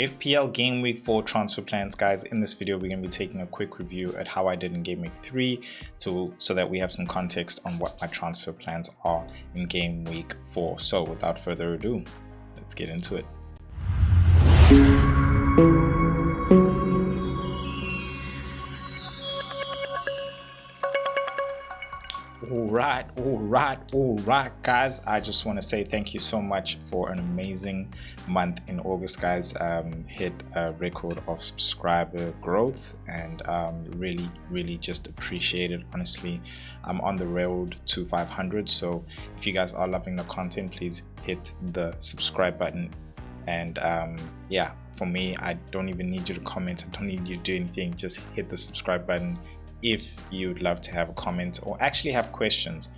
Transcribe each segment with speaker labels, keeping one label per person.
Speaker 1: FPL Game Week 4 transfer plans, guys. In this video, we're going to be taking a quick review at how I did in Game Week 3 so that we have some context on what my transfer plans are in Game Week 4. So without further ado, let's get into it. All right, guys. I just want to say thank you so much for an amazing month in August, guys. Hit a record of subscriber growth, and really just appreciate it. Honestly, I'm on the road to 500, so if you guys are loving the content, please hit the subscribe button. And yeah, for me, I don't even need you to comment. I don't need you to do anything. Just hit the subscribe button if you'd love to have a comment or actually have questions.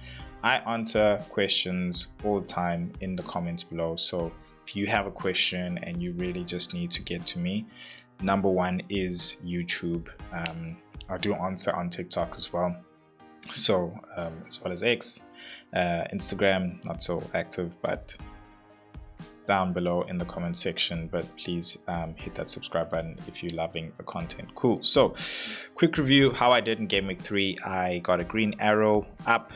Speaker 1: I answer questions all the time in the comments below. So if you have a question and you really just need to get to me, number one is YouTube. I do answer on TikTok as well. So as well as X, Instagram, not so active, but down below in the comment section. But please hit that subscribe button if you're loving the content. Cool. So quick review how I did in Game Week 3. I got a green arrow up,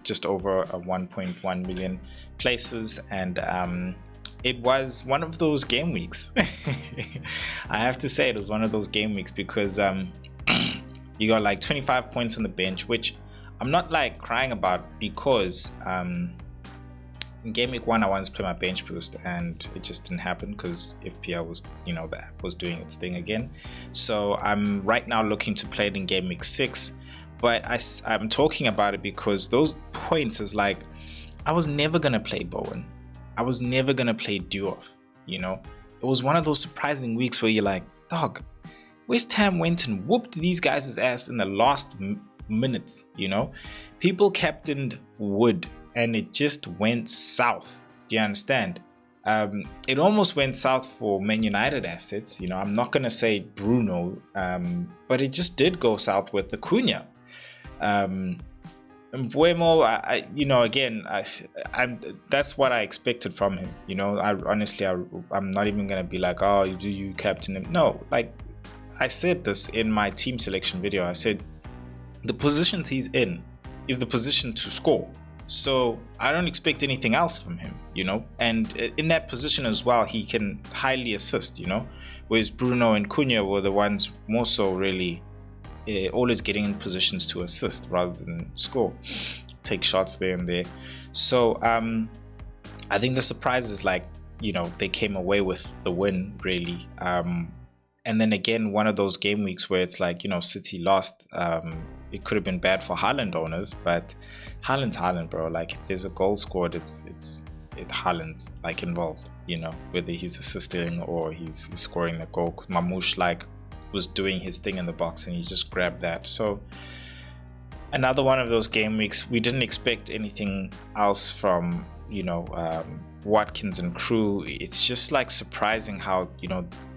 Speaker 1: just over a 1.1 million places, and it was one of those game weeks. I have to say it was one of those game weeks because you got like 25 points on the bench, which I'm not like crying about, because in Game Week 1 I wanted to play my bench boost and it just didn't happen because FPL was, the app was doing its thing again. So I'm right now looking to play it in Game Week 6, but I'm talking about it because those points is like, I was never gonna play Bowen, I was never gonna play Duoff. It was one of those surprising weeks where you're like, dog, West Ham went and whooped these guys' ass in the last minutes. People captained Wood and it just went south. Do you understand? It almost went south for Man United assets. I'm not gonna say Bruno, but it just did go south with the Cunha. Mbuemo, that's what I expected from him. I'm not even gonna be like, oh, do you captain him? No, like I said this in my team selection video. I said the positions he's in is the position to score. So I don't expect anything else from him, and in that position as well, he can highly assist, whereas Bruno and Cunha were the ones more so really always getting in positions to assist rather than score, take shots there and there. So I think the surprise is like, they came away with the win really. And then again, one of those game weeks where it's like, City lost. It could have been bad for Haaland owners, but Haaland's Haaland, bro. Like if there's a goal scored, it's Haaland's like involved, whether he's assisting or he's scoring the goal. Mamouche like was doing his thing in the box and he just grabbed that. So another one of those game weeks. We didn't expect anything else from Watkins and crew. It's just like surprising how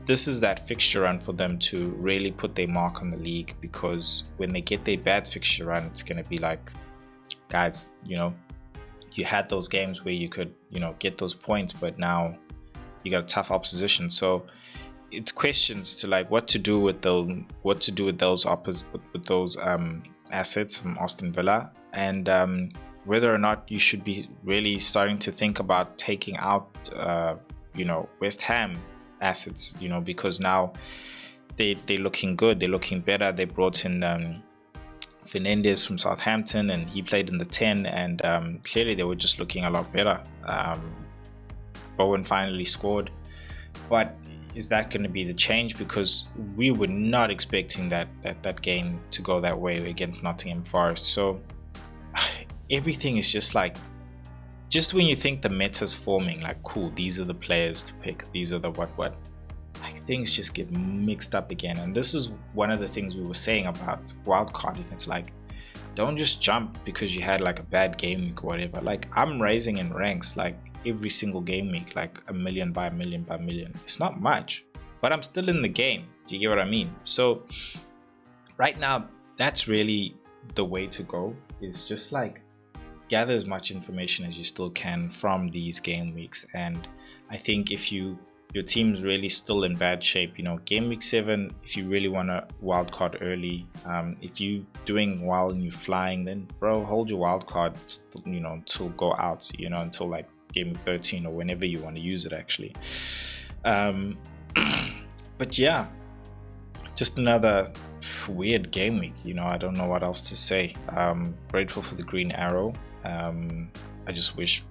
Speaker 1: this is that fixture run for them to really put their mark on the league, because when they get their bad fixture run, it's going to be like, guys, you had those games where you could, get those points, but now you got a tough opposition. So it's questions to like what to do with those assets from Aston Villa, and whether or not you should be really starting to think about taking out, West Ham assets, because now they're looking good, they're looking better. They brought in Fernandes from Southampton and he played in the 10, and clearly they were just looking a lot better. Bowen finally scored, but is that going to be the change? Because we were not expecting that game to go that way against Nottingham Forest. So everything is just like, just when you think the meta's forming, like cool, these are the players to pick, these are the what, like things just get mixed up again. And this is one of the things we were saying about wildcarding. It's like, don't just jump because you had like a bad game week or whatever. Like I'm raising in ranks like every single game week, like a million by a million by a million. It's not much, but I'm still in the game. Do you get what I mean? So right now, that's really the way to go, is just like gather as much information as you still can from these game weeks. And I think if you your team's really still in bad shape. You know, game week 7, if you really want to wild card early, if you doing well and you're flying, then bro, hold your wild card, you know, until go out, you know, until like game 13 or whenever you want to use it actually. But yeah, just another weird game week, you know. I don't know what else to say. Grateful for the green arrow. I just wish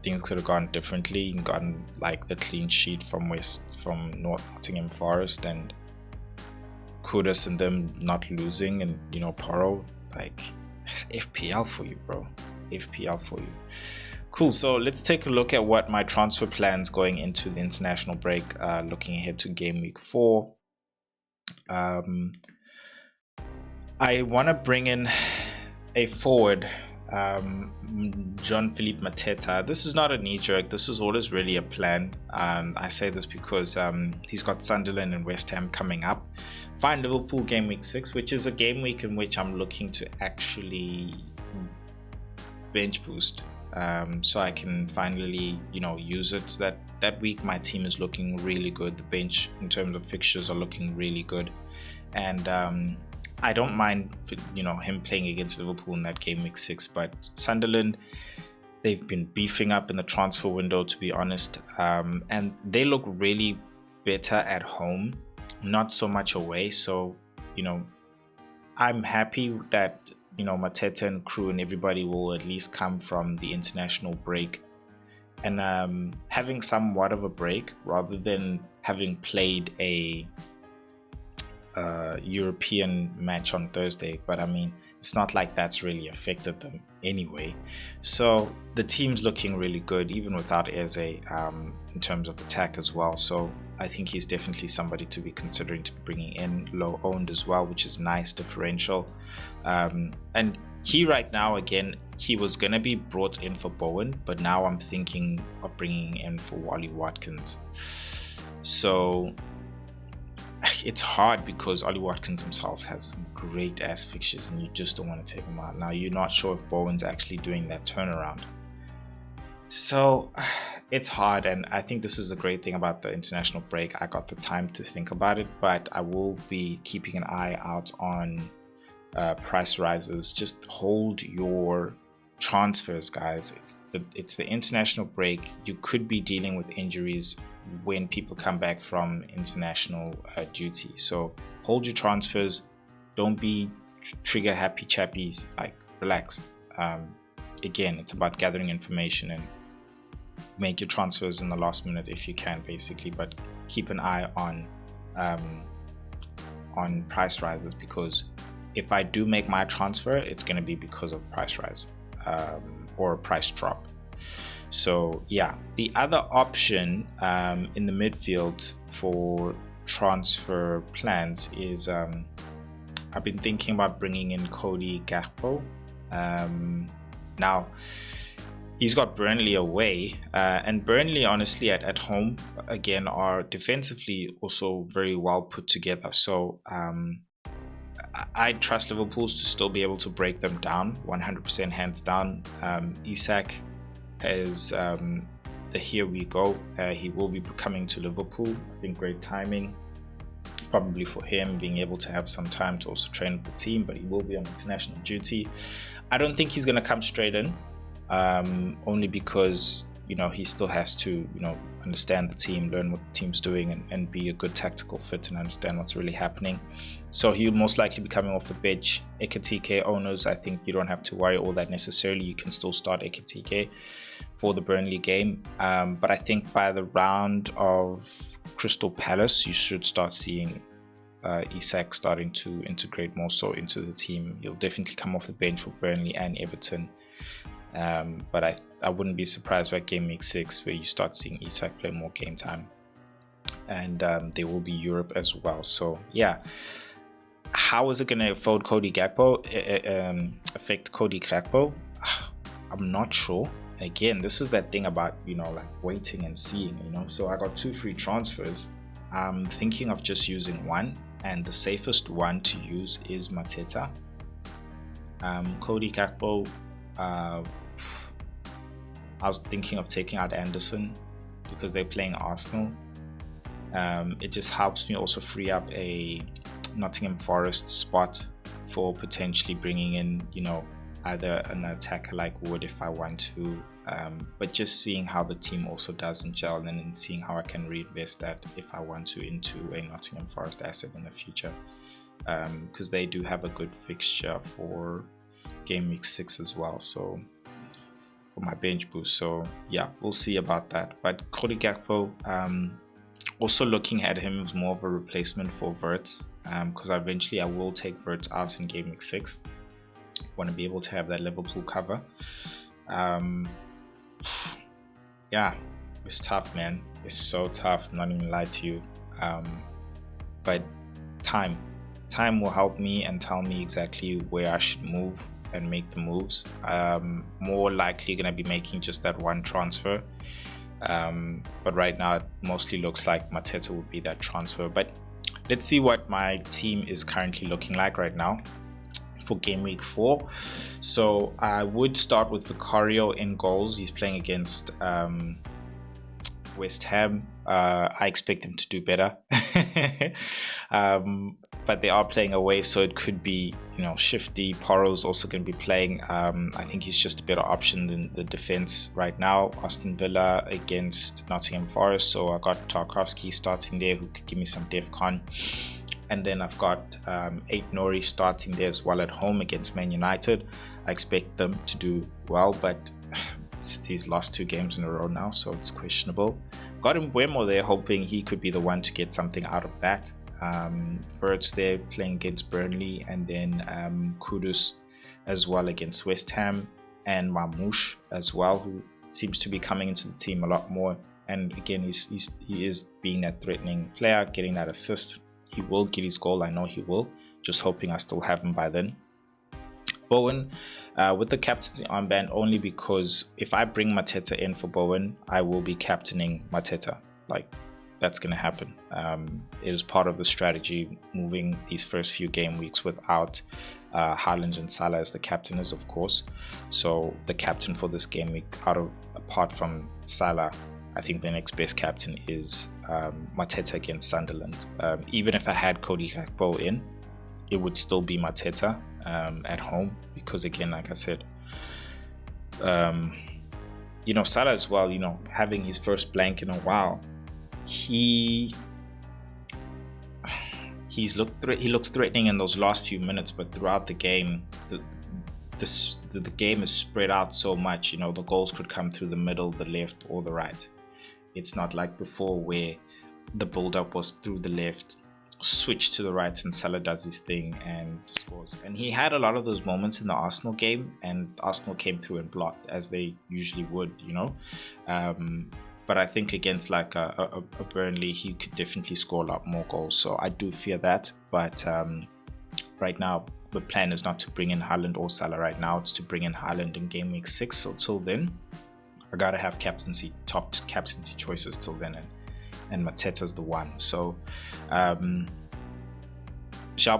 Speaker 1: things could have gone differently and gotten like the clean sheet from North Nottingham Forest, and kudos and them not losing, and you know, Poro, like FPL for you, bro. FPL for you. Cool. So let's take a look at what my transfer plans going into the international break, looking ahead to game week 4. I want to bring in a forward, Jean-Philippe Mateta. This is not a knee-jerk. This is always really a plan. I say this because he's got Sunderland and West Ham coming up. Find Liverpool game week 6, which is a game week in which I'm looking to actually bench boost, so I can finally, you know, use it. So that week my team is looking really good. The bench in terms of fixtures are looking really good, and I don't mind, you know, him playing against Liverpool in that game week 6. But Sunderland, they've been beefing up in the transfer window, to be honest, and they look really better at home, not so much away. So, you know, I'm happy that, you know, Mateta and crew and everybody will at least come from the international break and having somewhat of a break rather than having played a European match on Thursday. But I mean, it's not like that's really affected them anyway. So the team's looking really good, even without Eze, in terms of attack as well. So I think he's definitely somebody to be considering to be bringing in, low owned as well, which is nice differential. And he right now, again, he was going to be brought in for Bowen, but now I'm thinking of bringing in for Wally Watkins. So it's hard because Ollie Watkins himself has some great ass fixtures and you just don't want to take him out. Now you're not sure if Bowen's actually doing that turnaround. So it's hard, and I think this is a great thing about the international break. I got the time to think about it, but I will be keeping an eye out on price rises. Just hold your transfers, guys. It's the international break. You could be dealing with injuries when people come back from international duty, so hold your transfers. Don't be trigger happy chappies. Like, relax. Again, it's about gathering information and make your transfers in the last minute if you can, basically, but keep an eye on price rises, because if I do make my transfer, it's going to be because of price rise or a price drop. So yeah, the other option in the midfield for transfer plans is I've been thinking about bringing in Cody Gakpo. Now he's got Burnley away, and Burnley honestly at home again are defensively also very well put together. So I trust Liverpool's to still be able to break them down 100%, hands down. Isak is the here we go. He will be coming to Liverpool. I think great timing probably for him, being able to have some time to also train with the team, but he will be on international duty. I don't think he's going to come straight in, only because, you know, he still has to, you know, understand the team, learn what the team's doing, and be a good tactical fit and understand what's really happening. So he'll most likely be coming off the bench. Ekitike owners, I think you don't have to worry all that necessarily. You can still start Ekitike for the Burnley game, but I think by the round of Crystal Palace, you should start seeing Isak starting to integrate more so into the team. He'll definitely come off the bench for Burnley and Everton. But I wouldn't be surprised by game week 6 where you start seeing Isak play more game time, and there will be Europe as well. So yeah, how is it going to affect Cody Gakpo? I'm not sure. Again, this is that thing about, you know, like waiting and seeing, you know. So I got 2 free transfers. I'm thinking of just using one, and the safest one to use is Mateta. Cody Gakpo, I was thinking of taking out Anderson because they're playing Arsenal. It just helps me also free up a Nottingham Forest spot for potentially bringing in, you know, either an attacker like Wood if I want to, but just seeing how the team also does in gel, and then seeing how I can reinvest that if I want to into a Nottingham Forest asset in the future, because they do have a good fixture for game week 6 as well, so for my bench boost. So yeah, we'll see about that. But Cody Gakpo, also looking at him as more of a replacement for Wirtz, because eventually I will take Wirtz out in game week 6. Want to be able to have that Liverpool cover. Yeah, it's tough, man. It's so tough, not even lie to you. But time will help me and tell me exactly where I should move and make the moves. More likely gonna be making just that one transfer, but right now it mostly looks like Mateta would be that transfer. But let's see what my team is currently looking like right now for game week 4. So I would start with Vicario in goals. He's playing against West Ham. I expect him to do better, but they are playing away, so it could be, you know, shifty. Porro's also going to be playing. I think he's just a better option than the defense right now. Aston Villa against Nottingham Forest, so I got Tarkowski starting there, who could give me some DEFCON. And then I've got 8 Nori starting there as well at home against Man United. I expect them to do well, but City's lost 2 games in a row now, so it's questionable. Got Mbeumo there, hoping he could be the one to get something out of that. Wirtz there playing against Burnley, and then Kudus as well against West Ham, and Mamouche as well, who seems to be coming into the team a lot more. And again, he is being that threatening player, getting that assist. He will get his goal, I know he will. Just hoping I still have him by then. Bowen with the captaincy armband, only because if I bring Mateta in for Bowen, I will be captaining Mateta. Like, that's going to happen. It is part of the strategy, moving these first few game weeks without Haaland and Salah as the captainers, of course. So the captain for this game week, apart from Salah, I think the next best captain is Mateta against Sunderland. Even if I had Cody Gakpo in, it would still be Mateta at home, because again, like I said, you know, Salah as well, you know, having his first blank in a while, he looks threatening in those last few minutes, but throughout the game, the game is spread out so much. You know, the goals could come through the middle, the left, or the right. It's not like before where the build-up was through the left, switch to the right, and Salah does his thing and scores. And he had a lot of those moments in the Arsenal game, and Arsenal came through and blocked, as they usually would, you know. But I think against like a Burnley, he could definitely score a lot more goals. So I do fear that. But right now, the plan is not to bring in Haaland or Salah right now. It's to bring in Haaland in game week 6. So till then, I gotta have top captaincy choices till then, and Mateta's the one. So João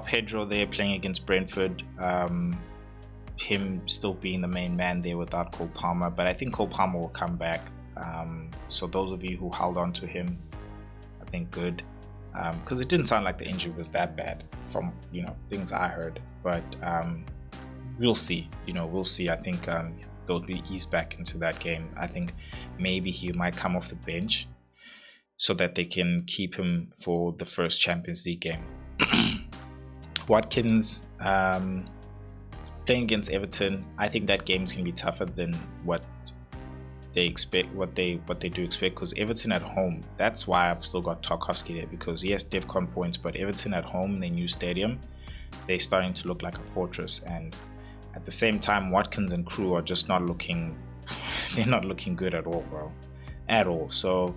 Speaker 1: Pedro there playing against Brentford, him still being the main man there without Cole Palmer, but I think Cole Palmer will come back. So those of you who held on to him, I think good, because it didn't sound like the injury was that bad from, you know, things I heard, but we'll see. We'll see. I think they'll be eased back into that game. I think maybe he might come off the bench so that they can keep him for the first Champions League game. Watkins playing against Everton, I think that game is going to be tougher than what they expect, what they do expect, because Everton at home, that's why I've still got Tarkowski there, because yes, DEFCON points, but Everton at home in their new stadium, they're starting to look like a fortress, and at the same time, Watkins and crew are just not looking, they're not looking good at all, bro, at all. So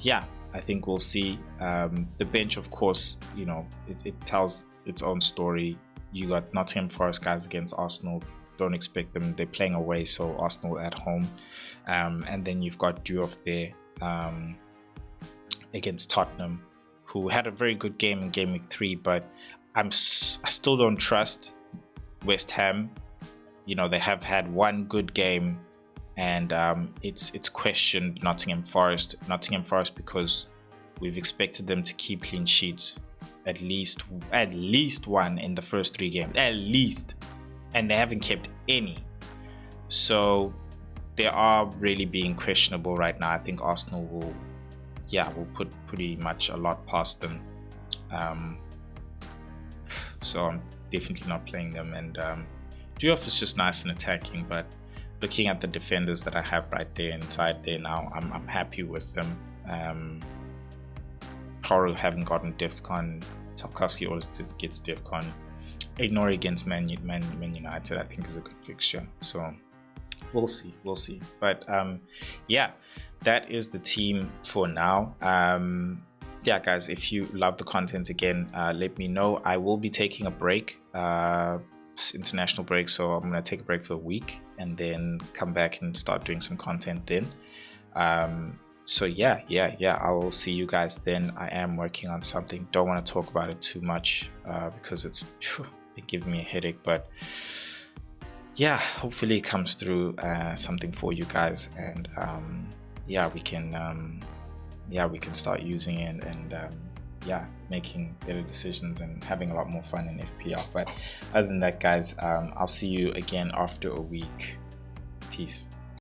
Speaker 1: yeah, I think we'll see. The bench, of course, you know, it tells its own story. You got Nottingham Forest guys against Arsenal. Don't expect them. They're playing away, so Arsenal at home. And then you've got Diouf there against Tottenham, who had a very good game in game week 3, but I still don't trust West Ham. You know, they have had one good game and it's questioned Nottingham Forest because we've expected them to keep clean sheets at least one in the first 3 games, at least, and they haven't kept any. So they are really being questionable right now. I think Arsenal will put pretty much a lot past them. So I'm definitely not playing them. And Diouf is just nice and attacking, but looking at the defenders that I have right there inside there now, I'm happy with them. Koro haven't gotten DEFCON. Tarkowski always gets DEFCON. Ignore against Man United, I think, is a good fixture. So we'll see. But yeah, that is the team for now. Yeah, guys, if you love the content, again, let me know. I will be taking a break, international break, so I'm gonna take a break for a week and then come back and start doing some content then. So yeah, I will see you guys then. I am working on something. Don't want to talk about it too much because it's giving me a headache, but yeah, hopefully it comes through something for you guys, and yeah, we can start using it and making better decisions and having a lot more fun in FPL. But other than that, guys, I'll see you again after a week. Peace.